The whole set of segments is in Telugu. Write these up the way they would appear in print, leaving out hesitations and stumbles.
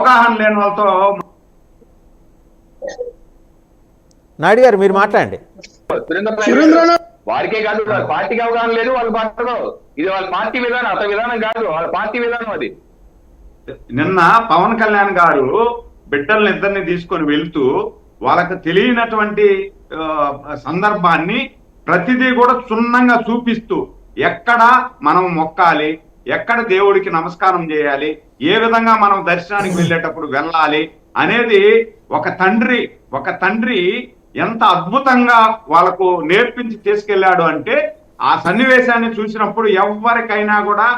అవగాహన లేని వాళ్ళతో. నాయుడు గారు మీరు మాట్లాడండి. వారికే కాదు, వాళ్ళ పార్టీకి అవగాహన లేదు, వాళ్ళు పట్టదు. ఇది వాళ్ళ పార్టీ విధానం, అత విధానం కాదు, వాళ్ళ పార్టీ విధానం అది. నిన్న పవన్ కళ్యాణ్ గారు బిడ్డల్ని ఇద్దరిని తీసుకొని వెళ్తూ వాళ్ళకి తెలియనటువంటి సందర్భాన్ని ప్రతిదీ కూడా క్షుణ్ణంగా చూపిస్తూ ఎక్కడ మనం మొక్కాలి, ఎక్కడ దేవుడికి నమస్కారం చేయాలి, ఏ విధంగా మనం దర్శనానికి వెళ్ళేటప్పుడు వెళ్ళాలి అనేది ఒక తండ్రి ఎంత అద్భుతంగా వాళ్ళకు నేర్పించి తీసుకెళ్లాడు అంటే ఆ సన్నివేశాన్ని చూసినప్పుడు ఎవరికైనా కూడా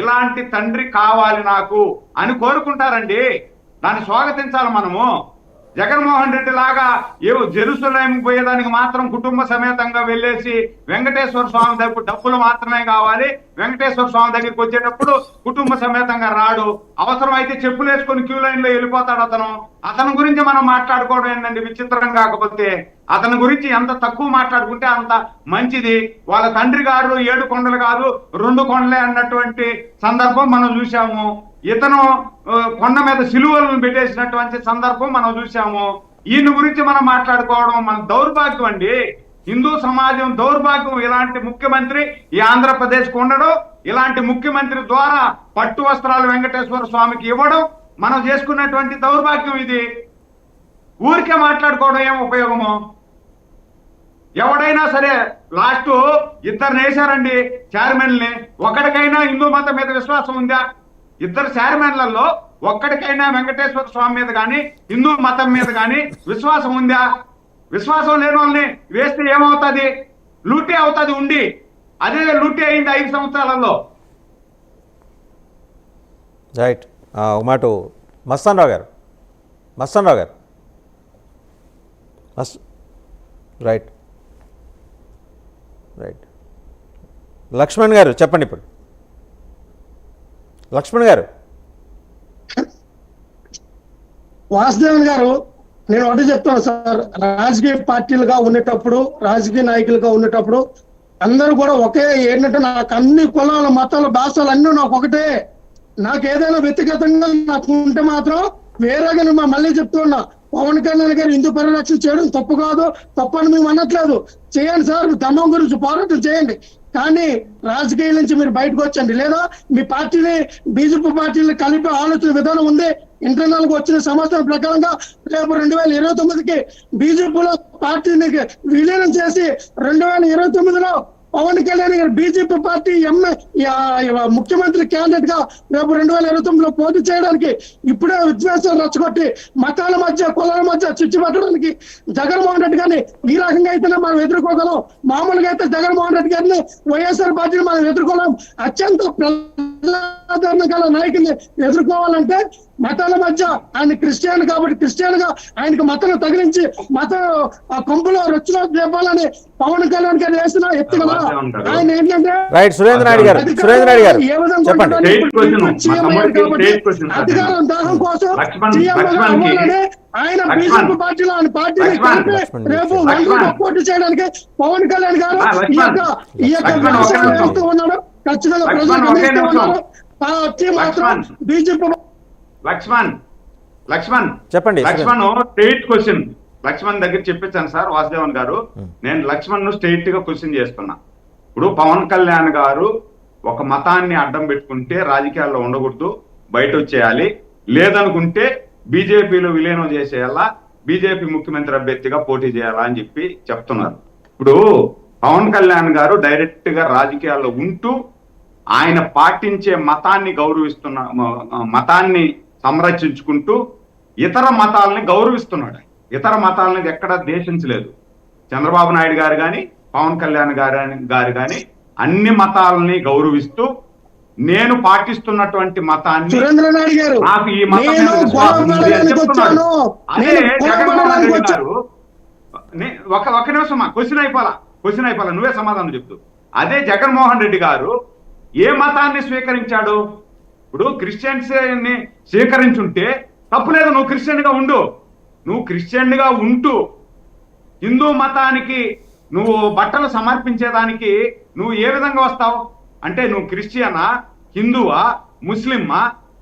ఇలాంటి తండ్రి కావాలి నాకు అని కోరుకుంటారండి. దాన్ని స్వాగతించాలి మనము. జగన్మోహన్ రెడ్డి లాగా జెరూసలేం పోయేదానికి మాత్రం కుటుంబ సమేతంగా వెళ్ళేసి వెంకటేశ్వర స్వామి దగ్గర డబ్బులు మాత్రమే కావాలి, వెంకటేశ్వర స్వామి దగ్గరికి వచ్చేటప్పుడు కుటుంబ సమేతంగా రాడు. అవసరం అయితే చెప్పులు వేసుకొని క్యూ లైన్ లో వెళ్ళిపోతాడు అతని గురించి మనం మాట్లాడుకోవడం ఏంటండి విచిత్రం. కాకపోతే అతని గురించి ఎంత తక్కువ మాట్లాడుకుంటే అంత మంచిది. వాళ్ళ తండ్రి గారు 7 కొండలు కాదు 2 కొండలే అన్నటువంటి సందర్భం మనం చూసాము. ఇతను కొండ మీద సిలువలను పెట్టేసినటువంటి సందర్భం మనం చూసాము. ఈయన గురించి మనం మాట్లాడుకోవడం మన దౌర్భాగ్యం అండి. హిందూ సమాజం దౌర్భాగ్యం. ఇలాంటి ముఖ్యమంత్రి ఈ ఆంధ్రప్రదేశ్కు ఉండడం, ఇలాంటి ముఖ్యమంత్రి ద్వారా పట్టు వస్త్రాలు వెంకటేశ్వర స్వామికి ఇవ్వడం మనం చేసుకున్నటువంటి దౌర్భాగ్యం ఇది. ఊరికే మాట్లాడుకోవడం ఏం ఉపయోగము? ఎవడైనా సరే లాస్ట్ 2 వేశారండి చైర్మన్ని. ఒకటికైనా హిందూ మతం మీద విశ్వాసం ఉందా? 2 చైర్మన్లలో ఒక్కడికైనా వెంకటేశ్వర స్వామి మీద కానీ హిందూ మతం మీద కానీ విశ్వాసం ఉందా? విశ్వాసం లేని వాళ్ళని వేస్తే ఏమవుతుంది? లూటీ అవుతుంది ఉండి. అదే లూటీ అయింది 5 సంవత్సరాలలో. రైట్. ఒక మాట మస్తాన్ రావు గారు రైట్ లక్ష్మణ్ గారు చెప్పండి. ఇప్పుడు లక్ష్మణ్ గారు. వాసుదేవన్ గారు, నేను ఒకటి చెప్తాను సార్. రాజకీయ పార్టీలుగా ఉండేటప్పుడు, రాజకీయ నాయకులుగా ఉండేటప్పుడు అందరూ కూడా ఒకే. ఏంటంటే నాకు అన్ని కులాలు మతాలు భాషలు అన్నీ నాకు ఒకటే. నాకు ఏదైనా వ్యక్తిగతంగా నాకు ఉంటే మాత్రం వేరేగా నేను మళ్ళీ చెప్తున్నా, పవన్ కళ్యాణ్ గారు హిందూ పరిరక్షణ చేయడం తప్పు కాదు, తప్పని మేము అనట్లేదు. చేయండి సార్, ధర్మం గురించి పోరాటం చేయండి. కానీ రాజకీయాల నుంచి మీరు బయటకు వచ్చండి. లేదా మీ పార్టీని బీజేపీ పార్టీని కలిపే ఆలోచన విధానం ఉంది. ఇంటర్నల్ గా వచ్చిన సమాచారం ప్రకారంగా రేపు 2029కి బీజేపీలో పార్టీని విలీనం చేసి 2029లో పవన్ కళ్యాణ్ గారు బీజేపీ పార్టీ ముఖ్యమంత్రి క్యాండిడేట్ గా రేపు 2029లో పోటీ చేయడానికి ఇప్పుడే విద్వేషాలు రెచ్చగొట్టి మతాల మధ్య కులాల మధ్య చిచ్చు పెట్టడానికి జగన్మోహన్ రెడ్డి గారిని ఈ రకంగా అయితేనే మనం ఎదుర్కోగలం. మామూలుగా అయితే జగన్మోహన్ రెడ్డి గారిని వైఎస్ఆర్ పార్టీని మనం ఎదుర్కోలేం. అత్యంత ప్రజాదరణ గల నాయకుల్ని ఎదుర్కోవాలంటే మతాల మధ్య ఆయన క్రిస్టియన్ కాబట్టి క్రిస్టియన్ గా ఆయనకు మతం తగిలించి మత కొంపులో రొచ్చులో చెప్పాలని పవన్ కళ్యాణ్ గారు వేసిన ఎత్తుగల ఆయన ఏంటంటే సురేంద్ర నాయుడు గారు ఏ విధంగా అధికారం దాహం కోసం అవ్వాలని ఆయన బీజేపీ పార్టీలో ఆయన పార్టీని కలిపి రేపు పోటీ చేయడానికి పవన్ కళ్యాణ్ గారు ఈ యొక్క వ్యవసాయం వేస్తూ ఉన్నాడు. ఖచ్చితంగా ప్రజలకు అందిస్తూ ఉన్నారు. మాత్రం బీజేపీ లక్ష్మణ్ చెప్పండి. స్ట్రైట్ క్వశ్చన్ లక్ష్మణ్ దగ్గర చెప్పించాను సార్ వాసుదేవన్ గారు. నేను లక్ష్మణ్ ను స్ట్రైట్ గా క్వశ్చన్ చేస్తున్నా. ఇప్పుడు పవన్ కళ్యాణ్ గారు ఒక మతాన్ని అడ్డం పెట్టుకుంటే రాజకీయాల్లో ఉండకూడదు, బయట వచ్చేయాలి, లేదనుకుంటే బీజేపీలో విలీనం చేసేయాలా, బీజేపీ ముఖ్యమంత్రి అభ్యర్థిగా పోటీ చేయాలా అని చెప్పి చెప్తున్నారు. ఇప్పుడు పవన్ కళ్యాణ్ గారు డైరెక్ట్ గా రాజకీయాల్లో ఉంటూ ఆయన పాటించే మతాన్ని మతాన్ని సంరక్షించుకుంటూ ఇతర మతాలని గౌరవిస్తున్నాడు. ఇతర మతాలని ఎక్కడ దేశించలేదు. చంద్రబాబు నాయుడు గారు కానీ పవన్ కళ్యాణ్ గారు కానీ అన్ని మతాలని గౌరవిస్తూ నేను పాటిస్తున్నటువంటి మతాన్ని నాకు ఈ మతం మీద విశ్వాసం ఉంది అని చెప్తున్నాడు. అదే జగన్మోహన్ రెడ్డి గారు ఒక నిమిషం క్వశ్చన్ అయిపోలా నువ్వే సమాధానం చెప్తూ. అదే జగన్మోహన్ రెడ్డి గారు ఏ మతాన్ని స్వీకరించాడు? ఇప్పుడు క్రిస్టియన్స్ ని స్వీకరించుంటే తప్పులేదు, నువ్వు క్రిస్టియన్ గా ఉంటూ హిందూ మతానికి నువ్వు బట్టలు సమర్పించేదానికి నువ్వు ఏ విధంగా వస్తావు? అంటే నువ్వు క్రిస్టియనా, హిందువా, ముస్లిమా,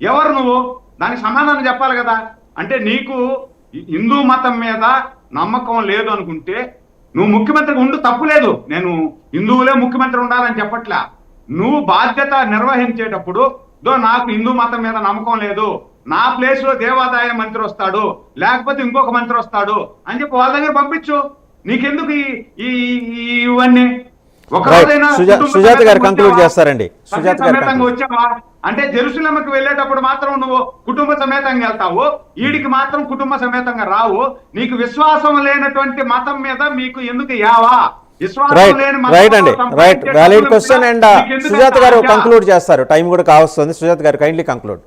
ఎవరు నువ్వు? దానికి సమాధానం చెప్పాలి కదా. అంటే నీకు హిందూ మతం మీద నమ్మకం లేదు అనుకుంటే నువ్వు ముఖ్యమంత్రిగా ఉండు, తప్పులేదు. నేను హిందువులే ముఖ్యమంత్రి ఉండాలని చెప్పట్లా. నువ్వు బాధ్యత నిర్వహించేటప్పుడు నాకు హిందూ మతం మీద నమ్మకం లేదు, నా ప్లేస్ లో దేవాదాయ మంత్రి వస్తాడు, లేకపోతే ఇంకొక మంత్రి వస్తాడు అని చెప్పి వాళ్ళ దగ్గర పంపించు. నీకెందుకు ఇవన్నీ? సుజాత గారు కంక్లూడ్ చేస్తారండి. సుజాత గారు వచ్చావా అంటే జెరూసలేంకి వెళ్ళేటప్పుడు మాత్రం నువ్వు కుటుంబ సమేతంగా వెళ్తావు, ఈడికి మాత్రం కుటుంబ సమేతంగా రావు. నీకు విశ్వాసం లేనటువంటి మతం మీద మీకు ఎందుకు యావా? రైట్ అండి, right, valid question. And Sujatha గారు కంక్లూడ్ చేస్తారు, టైం కూడా కావస్తుంది. సుజాత గారు కైండ్లీ కంక్లూడ్.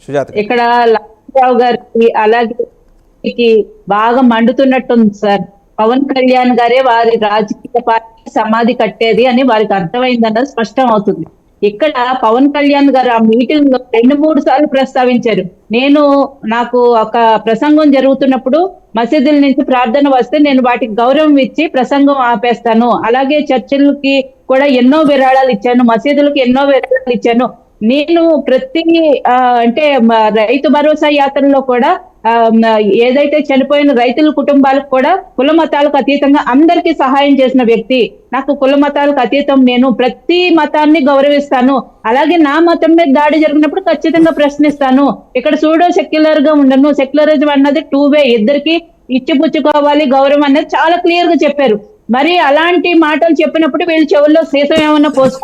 సుజాత ఇక్కడ లక్ష్మణరావు గారికి అలాగే బాగా మండుతున్నట్టుంది సార్. పవన్ కళ్యాణ్ గారే వారి రాజకీయ పార్టీ సమాధి కట్టేది అని వారికి అర్థమైందన్నది స్పష్టం అవుతుంది. ఇక్కడ పవన్ కళ్యాణ్ గారు ఆ మీటింగ్ లో 2-3 సార్లు ప్రస్తావించారు. నాకు ఒక ప్రసంగం జరుగుతున్నప్పుడు మసీదుల నుంచి ప్రార్థన వస్తే నేను వాటికి గౌరవం ఇచ్చి ప్రసంగం ఆపేస్తాను. అలాగే చర్చిలకి కూడా ఎన్నో విరాళాలు ఇచ్చాను, మసీదులకు ఎన్నో విరాళాలు ఇచ్చాను. నేను ప్రతి అంటే రైతు భరోసా యాత్రలో కూడా ఏదైతే చనిపోయిన రైతుల కుటుంబాలకు కూడా కుల మతాలకు అతీతంగా అందరికీ సహాయం చేసిన వ్యక్తి. నాకు కుల మతాలకు అతీతం, నేను ప్రతి మతాన్ని గౌరవిస్తాను. అలాగే నా మతం మీద దాడి జరిగినప్పుడు ఖచ్చితంగా ప్రశ్నిస్తాను. ఇక్కడ సూడో సెక్యులర్ గా ఉండను. సెక్యులరిజం అన్నది 2 వే, ఇద్దరికి ఇచ్చిపుచ్చుకోవాలి గౌరవం అనేది చాలా క్లియర్ గా చెప్పారు. మరి అలాంటి మాటలు చెప్పినప్పుడు వీళ్ళు చెవుల్లో సీసం ఏమన్నా పోసుకుంటారు.